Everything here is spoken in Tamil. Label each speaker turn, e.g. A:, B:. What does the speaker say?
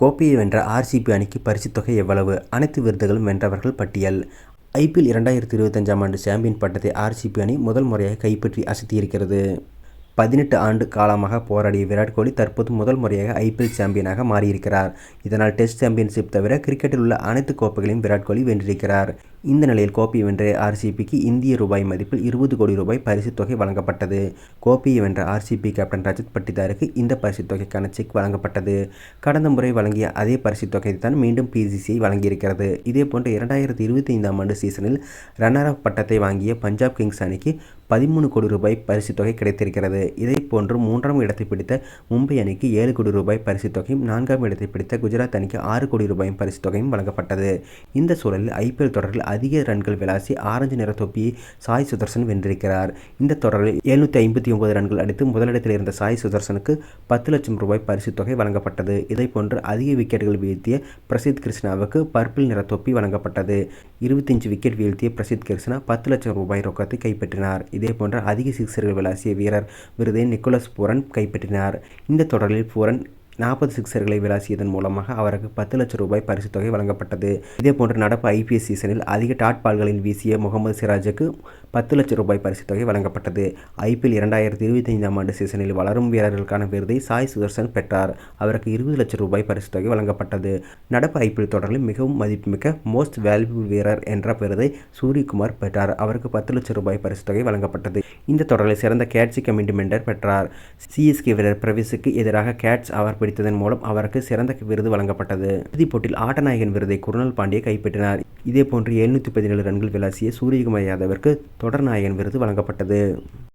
A: கோப்பையை வென்ற ஆர்சிபி அணிக்கு பரிசுத் தொகை எவ்வளவு? அனைத்து விருதுகளும் வென்றவர்கள் பட்டியல். ஐபிஎல் 2025ஆம் ஆண்டு சாம்பியன் பட்டத்தை ஆர்சிபி அணி முதல் முறையாக கைப்பற்றி அசத்தியிருக்கிறது. 18 ஆண்டு காலமாக போராடிய விராட் கோலி தற்போது முதல் முறையாக ஐபிஎல் சாம்பியனாக மாறியிருக்கிறார். இதனால் டெஸ்ட் சாம்பியன்ஷிப் தவிர கிரிக்கெட்டில் உள்ள அனைத்து கோப்பைகளையும் விராட் கோலி வென்றிருக்கிறார். இந்த நிலையில் கோப்பையை வென்ற ஆர்சிபிக்கு இந்திய ரூபாய் மதிப்பில் 20 கோடி ரூபாய் பரிசுத் தொகை வழங்கப்பட்டது. கோப்பையை வென்ற ஆர்சிபி கேப்டன் ரஜத் பட்டிதாருக்கு இந்த பரிசுத் தொகைக்கான செக் வழங்கப்பட்டது. கடந்த முறை வழங்கிய அதே பரிசுத் தொகையை தான் மீண்டும் பிசிசிஐ வழங்கியிருக்கிறது. இதேபோன்று 2025ஆம் ஆண்டு சீசனில் ரன்னர் அப் பட்டத்தை வாங்கிய பஞ்சாப் கிங்ஸ் அணிக்கு 13 கோடி ரூபாய் பரிசுத் தொகை கிடைத்திருக்கிறது. இதேபோன்று 3ஆம் இடத்தை பிடித்த மும்பை அணிக்கு 7 கோடி ரூபாய் பரிசுத் தொகையும், 4ஆம் இடத்தை பிடித்த குஜராத் அணிக்கு 6 கோடி ரூபாய் பரிசுத் தொகையும் வழங்கப்பட்டது. இந்த சூழலில் ஐபிஎல் தொடரில் அதிக ரன்கள் விளாசி ஆரஞ்சு நிற தொப்பியை சாய் சுதர்சன் வென்றிருக்கிறார். இந்த தொடரில் 759 ரன்கள் அடித்து முதலிடத்தில் இருந்த சாய் சுதர்சனுக்கு 10 லட்சம் ரூபாய் பரிசுத் தொகை வழங்கப்பட்டது. இதைப்போன்று அதிக விக்கெட்டுகள் வீழ்த்திய பிரசித் கிருஷ்ணாவுக்கு பர்பிள் நிற தொப்பி வழங்கப்பட்டது. 25 விக்கெட் வீழ்த்திய பிரசித் கிருஷ்ணா 10 லட்சம் ரூபாய் ரொக்கத்தை கைப்பற்றினார். இதேபோன்று அதிக சிக்சர்கள் விளாசிய வீரர் விருதை நிக்கோலஸ் பூரன் கைப்பற்றினார். இந்த தொடரில் பூரன் 40 சிக்சர்களை விளாசியதன் மூலமாக அவருக்கு 10 லட்சம் ரூபாய் பரிசுத் தொகை வழங்கப்பட்டது. இதேபோன்று நடப்பு ஐபிஎல் சீசனில் அதிக டாட் பால்களில் வீசிய முகமது சிராஜுக்கு 10 லட்சம் ரூபாய் பரிசுத் தொகை வழங்கப்பட்டது. ஐபிஎல் 2025ஆம் ஆண்டு சீசனில் வளரும் வீரர்களுக்கான விருதை சாய் சுதர்சன் பெற்றார். அவருக்கு 20 லட்சம் ரூபாய் பரிசுத் தொகை வழங்கப்பட்டது. நடப்பு ஐபிஎல் தொடரில் மிகவும் மதிப்புமிக்க மோஸ்ட் வேல்யூபிள் வீரர் என்ற விருதை சூரியகுமார் பெற்றார். அவருக்கு 10 லட்சம் ரூபாய் பரிசுத் தொகை வழங்கப்பட்டது. இந்த தொடரில் சிறந்த கேட்ச் கமெண்ட்மெண்டர் பெற்றார். சிஎஸ்கே வீரர் பிரவிஸுக்கு எதிராக கேட்ச் அவர் பிடித்ததன் மூலம் அவருக்கு சிறந்த விருது வழங்கப்பட்டது. இறுதிப் போட்டியில் ஆட்டநாயகன் விருதை குருணால் பாண்டியா கைப்பற்றினார். இதேபோன்று 717 ரன்கள் விளாசிய சூரியகுமார் யாதவிற்கு தொடர் நாயகன் விருது வழங்கப்பட்டது.